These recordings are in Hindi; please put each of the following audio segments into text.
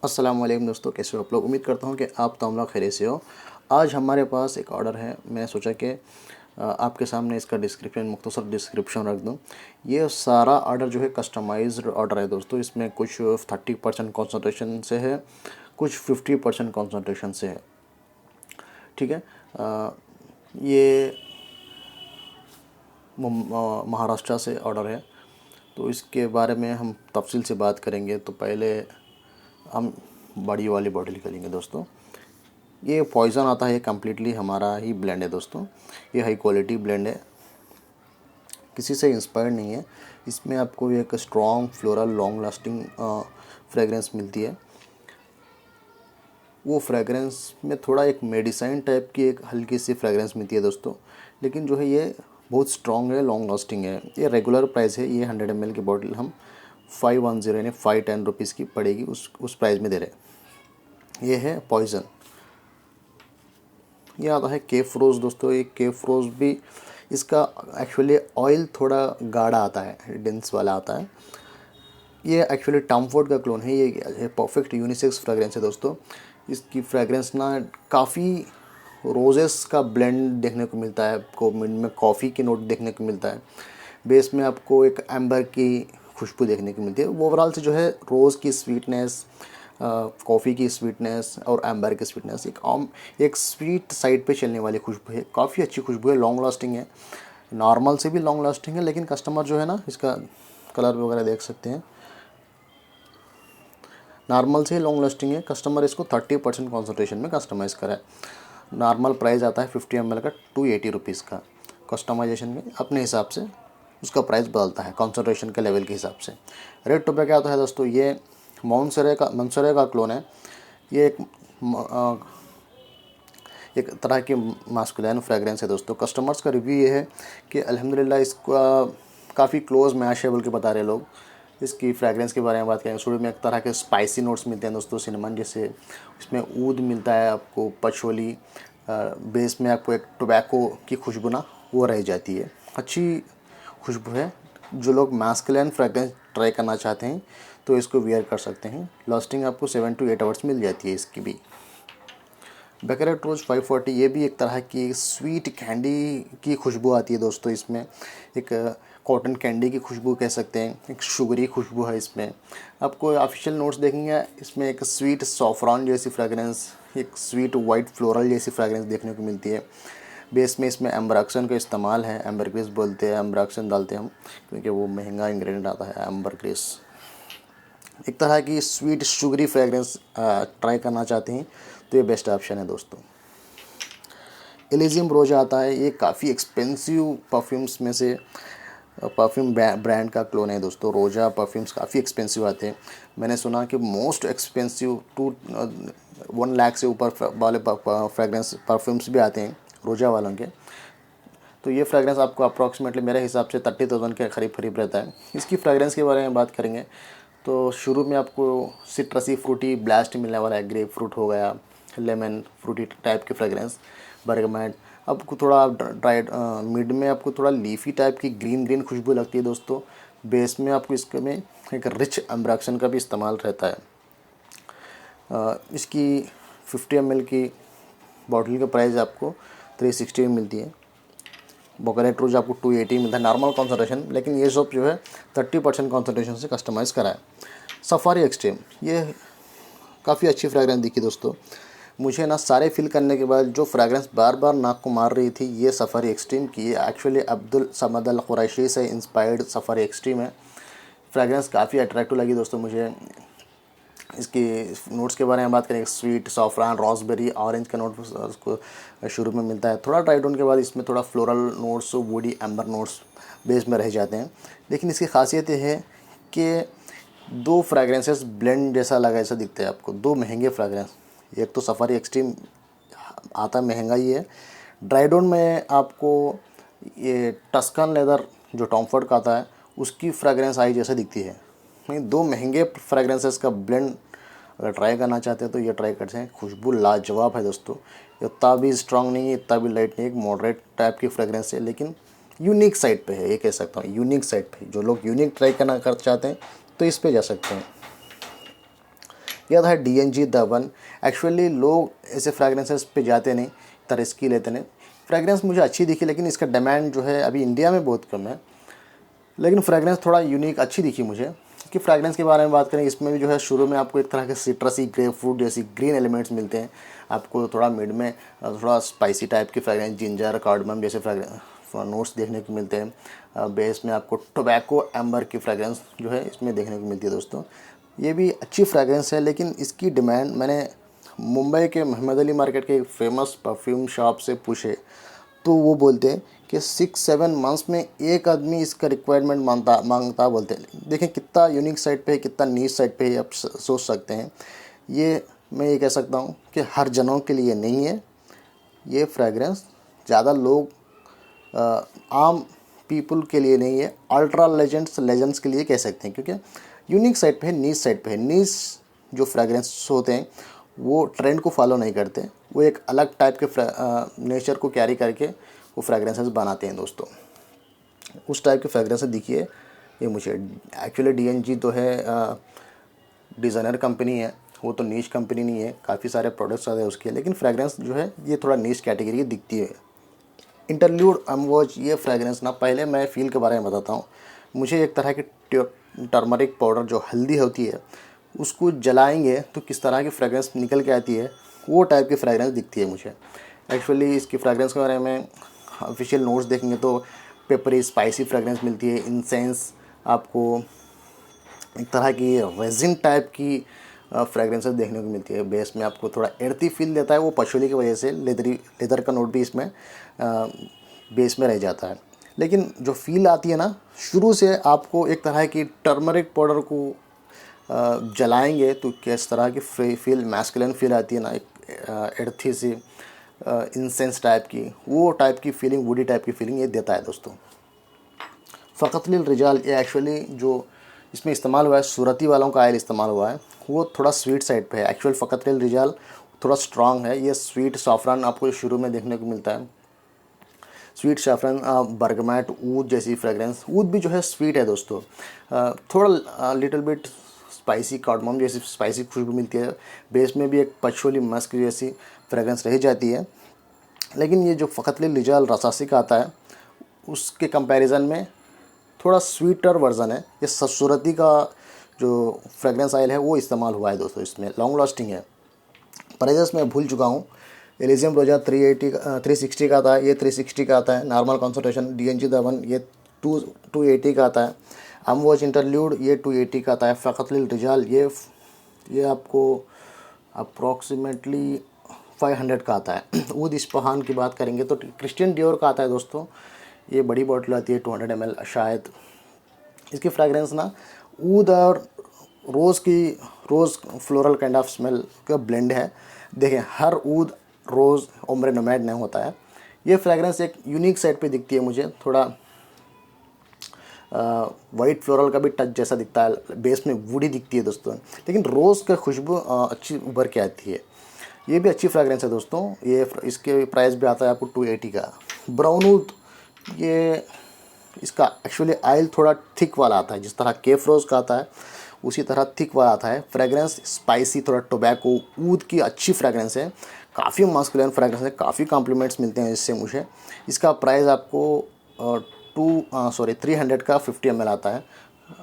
अस्सलाम वालेकुम दोस्तों, कैसे हो आप लोग। उम्मीद करता हूँ कि आप तमाम लोग खैरियत से हो। आज हमारे पास एक ऑर्डर है। मैं सोचा कि आपके सामने इसका डिस्क्रिप्शन, मुख्तसर डिस्क्रिप्शन रख दूँ। ये सारा ऑर्डर जो है कस्टमाइज्ड ऑर्डर है दोस्तों। इसमें कुछ 30% कॉन्सेंट्रेशन से है, कुछ 50% कॉन्सेंट्रेशन से है। ठीक है। ये महाराष्ट्र से ऑर्डर है, तो इसके बारे में हम तफसील से बात करेंगे। तो पहले हम बड़ी वाली बॉटल करेंगे दोस्तों। ये पॉइज़न आता है, ये कम्प्लीटली हमारा ही ब्लेंड है दोस्तों। ये हाई क्वालिटी ब्लेंड है, किसी से इंस्पायर्ड नहीं है। इसमें आपको एक strong floral long lasting fragrance मिलती है। वो फ्रेगरेंस में थोड़ा एक मेडिसिन टाइप की एक हल्की सी फ्रेगरेंस मिलती है दोस्तों, लेकिन जो है ये बहुत स्ट्रॉन्ग है, लॉन्ग लास्टिंग है। ये रेगुलर प्राइस है। ये 100 ml की बॉटल हम 510 यानी 510 रुपीज़ की पड़ेगी, उस प्राइस में दे रहे हैं। ये है पॉइज़न। ये आता है केफ रोज़ दोस्तों। ये केफ रोज़ भी, इसका एक्चुअली ऑयल थोड़ा गाढ़ा आता है, डेंस वाला आता है। ये एक्चुअली टॉम फोर्ड का क्लोन है। ये परफेक्ट यूनिसेक्स फ्रेगरेंस है दोस्तों। इसकी फ्रेगरेंस ना काफ़ी रोजेस का ब्लेंड देखने को मिलता है आपको, मिड में कॉफ़ी की नोट देखने को मिलता है, बेस में आपको एक एम्बर की खुशबू देखने को मिलती है। ओवरऑल से जो है रोज़ की स्वीटनेस, कॉफ़ी की स्वीटनेस और एम्बर की स्वीटनेस, एक स्वीट साइड पे चलने वाली खुशबू है। काफ़ी अच्छी खुशबू है, लॉन्ग लास्टिंग है, नॉर्मल से भी लॉन्ग लास्टिंग है। लेकिन कस्टमर जो है ना, इसका कलर वगैरह देख सकते हैं, नॉर्मल से ही लॉन्ग लास्टिंग है। कस्टमर इसको 30% कॉन्सेंट्रेशन में कस्टमाइज़ करा है। नॉर्मल प्राइस आता है 50 ml का 280 रुपीज़ का। कस्टमाइजेशन में अपने हिसाब से उसका प्राइस बदलता है कॉन्सेंट्रेशन के लेवल के हिसाब से। रेड टोबैको क्या आता है दोस्तों, ये मंसरे का क्लोन है। ये एक तरह की मास्कुलिन फ्रेगरेंस है दोस्तों। कस्टमर्स का रिव्यू ये है कि अल्हम्दुलिल्लाह इसका काफ़ी क्लोज मैच है बोल के बता रहे लोग। इसकी फ्रेगरेंस के बारे में बात करें, शुरू में एक तरह के स्पाइसी नोट्स मिलते हैं दोस्तों, सिनेमन जैसे। इसमें ऊद मिलता है आपको, पचोली, बेस में आपको एक टोबैको की खुशबू ना वो रह जाती है। अच्छी खुशबू है। जो लोग मास्कुलिन फ्रेगरेंस ट्राई करना चाहते हैं तो इसको वियर कर सकते हैं। लास्टिंग आपको 7 to 8 आवर्स मिल जाती है इसकी भी। बेकरेट रोज़ 540, ये भी एक तरह की स्वीट कैंडी की खुशबू आती है दोस्तों। इसमें एक कॉटन कैंडी की खुशबू कह सकते हैं, एक शुगरी खुशबू है इसमें। आपको ऑफिशियल नोट्स देखेंगे, इसमें एक स्वीट सॉफ्रॉन जैसी फ्रेगरेंस, एक स्वीट वाइट फ्लोरल जैसी फ्रेगरेंस देखने को मिलती है। बेस में इसमें एम्बरक्सन का इस्तेमाल है, एम्बरग्रीस बोलते हैं, एम्बरक्सन डालते हैं हम, क्योंकि वो महंगा इंग्रेडिएंट आता है एम्बरग्रीस। एक तरह की स्वीट शुगरी फ्रेगरेंस ट्राई करना चाहते हैं तो ये बेस्ट ऑप्शन है दोस्तों। एलिजियम रोज आता है। ये काफ़ी एक्सपेंसिव परफ्यूम्स में से परफ्यूम ब्रांड का क्लोन है दोस्तों। रोजा परफ्यूम्स काफ़ी एक्सपेंसिव आते हैं। मैंने सुना कि मोस्ट एक्सपेंसिव 1 लाख से ऊपर वाले फ्रेगरेंस परफ्यूम्स भी आते हैं रोजा वालों के। तो ये फ्रेगरेंस आपको अप्रॉक्सीमेटली मेरे हिसाब से 30,000 के करीब रहता है। इसकी फ्रेगरेंस के बारे में बात करेंगे तो शुरू में आपको सिट्रसी फ्रूटी ब्लास्ट मिलने वाला है। ग्रेप फ्रूट हो गया, लेमन फ्रूटी टाइप की फ्रेगरेंस, बर्गमैट। आपको थोड़ा ड्राइड मिड में आपको थोड़ा लीफी टाइप की ग्रीन खुशबू लगती है दोस्तों। बेस में आपको इसके में एक रिच एम्ब्रैक्शन का भी इस्तेमाल रहता है। इसकी 50 ml की बॉटल का प्राइस आपको 360 में मिलती है। बोकरेट रोज आपको 280 मिलता है नॉर्मल कॉन्सेंट्रेशन, लेकिन ये सब जो है 30% कॉन्सेंट्रेशन से कस्टमाइज़ करा है। सफारी एक्सट्रीम, ये काफ़ी अच्छी फ्रेगरेंस दिखी दोस्तों मुझे ना। सारे फिल करने के बाद जो फ्रेगरेंस बार बार नाक को मार रही थी, ये सफारी एक्सट्रीम की। एक्चुअली अब्दुल समद अल कुरैशी से इंस्पायर्ड सफारी एक्सट्रीम है। फ्रेगरेंस काफ़ी अट्रैक्टिव लगी दोस्तों मुझे। इसकी नोट्स के बारे में बात करें, स्वीट सॉफ्रान रॉसबेरी ऑरेंज का नोट उसको शुरू में मिलता है। थोड़ा ड्राई डाउन के बाद इसमें थोड़ा floral notes, woody amber notes base में रह जाते हैं। लेकिन इसकी खासियत ये है कि दो फ्रेगरेंसेस ब्लेंड जैसा लगा, ऐसा दिखता है आपको। दो महंगे फ्रेगरेंस, एक तो सफारी एक्सट्रीम आता महंगा ही है। ड्राई डाउन में आपको ये टस्कन लेदर जो टॉम फोर्ड का आता है उसकी फ्रेगरेंस आई जैसे दिखती है। नहीं, दो महंगे फ्रेगरेंसेस का ब्लेंड अगर ट्राई करना चाहते हैं तो ये ट्राई करते हैं। खुशबू लाजवाब है दोस्तों। इतना भी स्ट्रांग नहीं है, इतना भी लाइट नहीं है, एक मॉडरेट टाइप की फ्रेगरेंस है, लेकिन यूनिक साइड पे है, ये कह सकता हूँ। यूनिक साइड पे जो लोग यूनिक ट्राई करना चाहते हैं तो इस पे जा सकते हैं। यह था DNG द वन। एक्चुअली लोग ऐसे फ्रेगरेंसेस पे जाते नहीं, इतना रिस्की लेते नहीं। फ्रेगरेंस मुझे अच्छी दिखी, लेकिन इसका डिमांड जो है अभी इंडिया में बहुत कम है। लेकिन फ्रेगरेंस थोड़ा यूनिक अच्छी दिखी मुझे। कि फ्रेगरेंस के बारे में बात करें, इसमें भी जो है शुरू में आपको एक तरह के सिट्रसी, ग्रेप फ्रूट जैसी ग्रीन एलिमेंट्स मिलते हैं। आपको थोड़ा मिड में थोड़ा स्पाइसी टाइप की फ्रेगरेंस, जिंजर, कार्डमम जैसे फ्रेगरेंस नोट्स देखने को मिलते हैं। बेस में आपको टोबैको एम्बर की फ्रेगरेंस जो है इसमें देखने को मिलती है दोस्तों। ये भी अच्छी फ्रेगरेंस है, लेकिन इसकी डिमांड मैंने मुंबई के मोहम्मद अली मार्केट के एक फेमस परफ्यूम शॉप से पूछे, तो वो बोलते हैं कि 6-7 मंथ्स में एक आदमी इसका रिक्वायरमेंट मांगता बोलते हैं। देखें कितना यूनिक साइड पे है, कितना नीच साइड पे है, आप सोच सकते हैं। ये मैं ये कह सकता हूँ कि हर जनों के लिए नहीं है ये फ्रेगरेंस। ज़्यादा लोग आम पीपल के लिए नहीं है, अल्ट्रा लेजेंड्स के लिए कह सकते हैं, क्योंकि यूनिक साइड पे है, नीच साइड पे है। नीच जो फ्रेगरेंस होते हैं वो ट्रेंड को फॉलो नहीं करते, वो एक अलग टाइप के नेचर को कैरी करके वो फ्रेगरेंसेस बनाते हैं दोस्तों। उस टाइप के फ्रेगरेंसेस दिखिए ये मुझे। एक्चुअली DNG तो है डिज़ाइनर कंपनी है, वो तो नीच कंपनी नहीं है। काफ़ी सारे प्रोडक्ट्स आते हैं उसके, लेकिन फ्रेगरेंस जो है ये थोड़ा नीच कैटेगरी की दिखती है। इंटरल्यूड अमवॉच, ये फ्रेगरेंस ना, पहले मैं फ़ील के बारे में बताता हूँ। मुझे एक तरह की टर्मरिक पाउडर जो हल्दी होती है उसको जलाएंगे तो किस तरह की फ्रेगरेंस निकल के आती है, वो टाइप की फ्रेगरेंस दिखती है मुझे। एक्चुअली इसकी फ्रेगरेंस के बारे में ऑफिशियल नोट्स देखेंगे तो पेपरी स्पाइसी फ्रेगरेंस मिलती है। इंसेंस, आपको एक तरह की रेजिन टाइप की फ्रेगरेंसेस देखने को मिलती है। बेस में आपको थोड़ा एर्थी फील देता है, वो पशुली की वजह से लेदर का नोट भी इसमें बेस में रह जाता है। लेकिन जो फील आती है ना, शुरू से आपको एक तरह की टर्मरिक पाउडर को जलाएंगे तो किस तरह की फील, मैस्कुलिन फील आती है ना, एक एर्थी सी इंसेंस टाइप की, वो टाइप की फीलिंग, वुडी टाइप की फीलिंग ये देता है दोस्तों। फ़कत लिल रिजाल, ये एक्चुअली जो इसमें इस्तेमाल हुआ है, सूरती वालों का ऑयल इस्तेमाल हुआ है, वो थोड़ा स्वीट साइड पे है। एक्चुअल फ़कत लिल रिजाल थोड़ा स्ट्रॉन्ग है। ये स्वीट सैफरन आपको शुरू में देखने को मिलता है। स्वीट सैफरन, बर्गमैट, ऊद जैसी फ्रेगरेंस। ऊद भी जो है स्वीट है दोस्तों। थोड़ा लिटिल बिट स्पाइसी, कार्डमम जैसी स्पाइसी खुशबू मिलती है। बेस में भी एक पचोली मस्क जैसी फ्रेगरेंस रह जाती है। लेकिन ये जो फ़कत लिल रिजाल रसासी का आता है उसके कंपैरिजन में थोड़ा स्वीटर वर्जन है। ये सूरती का जो फ्रेगरेंस ऑयल है वो इस्तेमाल हुआ है दोस्तों। इसमें लॉन्ग लास्टिंग है। प्राइजेस मैं भूल चुका हूँ। एलिजियम रोजा 360 का आता है, ये 360 का आता है। Normal concentration DNG the one ये 280 का आता है। अमवॉच इंटरल्यूड ये 280 का आता है। फ़कत लिल रिजाल ये आपको अप्रॉक्सीमेटली 500 का आता है। ऊद इस्पाहान की बात करेंगे तो क्रिश्चियन डियोर का आता है दोस्तों। ये बड़ी बॉटल आती है 200 ml शायद। इसकी फ्रेगरेंस ना ऊद और रोज़ फ्लोरल काइंड ऑफ स्मेल का ब्लेंड है। देखें, हर ऊद रोज़ ओम्ब्रे नोमैड नहीं होता है। ये फ्रेगरेंस एक यूनिक साइड पे दिखती है मुझे। थोड़ा वाइट फ्लोरल का भी टच जैसा दिखता है, बेस में वुडी दिखती है दोस्तों, लेकिन रोज़ का खुशबू अच्छी उभर के आती है। ये भी अच्छी फ्रेगरेंस है दोस्तों। ये इसके प्राइस भी आता है आपको 280 का। ब्राउन ऊद, ये इसका एक्चुअली ऑयल थोड़ा थिक वाला आता है, जिस तरह केफ रोज़ का आता है उसी तरह थिक वाला आता है। फ्रेगरेंस स्पाइसी, थोड़ा टोबैको, ऊद की अच्छी फ्रेगरेंस है। काफ़ी मस्कुलिन फ्रेगरेंस है, काफ़ी कॉम्प्लीमेंट्स मिलते हैं इससे मुझे। इसका प्राइस आपको 300 का 50 ml आता है।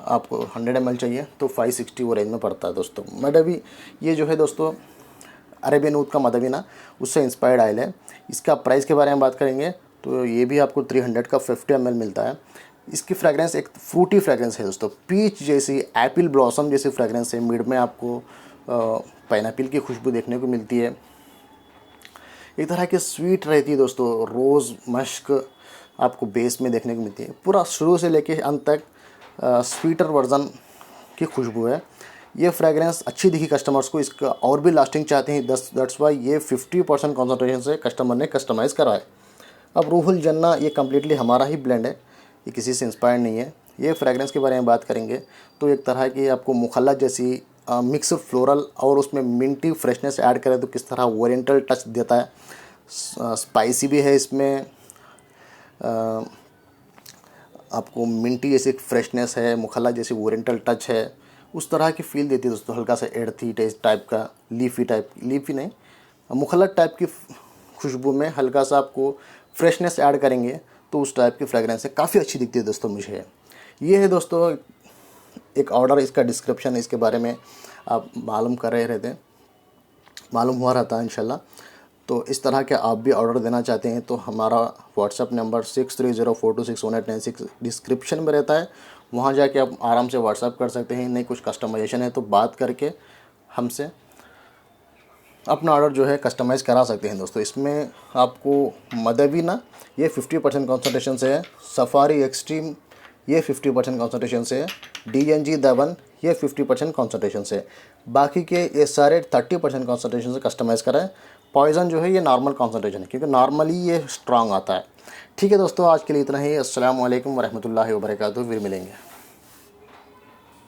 आपको 100 ml चाहिए तो 560 वो रेंज में पड़ता है दोस्तों। मडवी, ये जो है दोस्तों अरेबियन ऊद का मदवीना, उससे इंस्पायर्ड ऑयल है। इसका प्राइस के बारे में बात करेंगे तो ये भी आपको 300 का 50 ml मिलता है। इसकी फ्रेगरेंस एक फ्रूटी फ्रेगरेंस है दोस्तों, पीच जैसी, एप्पल ब्लॉसम जैसी फ्रेगरेंस है। मिड में आपको पाइनएप्पल की खुशबू देखने को मिलती है। एक तरह की स्वीट रहती है दोस्तों, रोज़ मश्क आपको बेस में देखने को मिलती है। पूरा शुरू से लेके अंत तक स्वीटर वर्जन की खुशबू है। ये फ्रेगरेंस अच्छी दिखी कस्टमर्स को, इसका और भी लास्टिंग चाहते हैं, दैट्स वाई ये 50% कॉन्सेंट्रेशन से कस्टमर ने कस्टमाइज़ करा है। अब रूहुल जन्ना, ये कम्प्लीटली हमारा ही ब्लेंड है, ये किसी से इंस्पायर्ड नहीं है। ये फ्रेगरेंस के बारे में बात करेंगे तो एक तरह की आपको मुखल्ला जैसी मिक्स फ्लोरल और उसमें मिंटी फ्रेशनेस ऐड करें तो किस तरह ओरिएंटल टच देता है। स्पाइसी भी है इसमें, आपको मिंटी जैसी फ्रेशनेस है, मुखल्ला जैसी ओरिएंटल टच है, उस तरह की फील देती है दोस्तों, हल्का सा एर्थी टेस्ट टाइप का, लीफी नहीं, मुखलत टाइप की खुशबू में हल्का सा आपको फ्रेशनेस ऐड करेंगे तो उस टाइप की फ्रेगरेंस है, काफ़ी अच्छी दिखती है दोस्तों मुझे। ये है दोस्तों एक ऑर्डर, इसका डिस्क्रिप्शन, इसके बारे में आप मालूम कर रहे थे, मालूम हुआ रहता है इंशाल्लाह। तो इस तरह के आप भी ऑर्डर देना चाहते हैं तो हमारा व्हाट्सअप नंबर 6304261896 डिस्क्रिप्शन में रहता है, वहाँ जाके आप आराम से व्हाट्सअप कर सकते हैं। नहीं कुछ कस्टमाइजेशन है तो बात करके हमसे अपना ऑर्डर जो है कस्टमाइज़ करा सकते हैं दोस्तों। इसमें आपको मदवीना ये 50% कॉन्सनट्रेशन से है, सफारी एक्सट्रीम ये 50% कॉन्सनट्रेशन से है, DNG दबन ये 50% कॉन्सनट्रेशन से है, बाकी के ये सारे 30% कॉन्सनट्रेशन से कस्टमाइज़ करा है। पॉइज़न जो है ये नॉर्मल कॉन्सनट्रेशन है, क्योंकि नॉर्मली ये स्ट्रांग आता है। ठीक है दोस्तों, आज के लिए इतना ही। अस्सलाम वालेकुम वरहमतुल्लाहि वबरकातुहू, फिर मिलेंगे।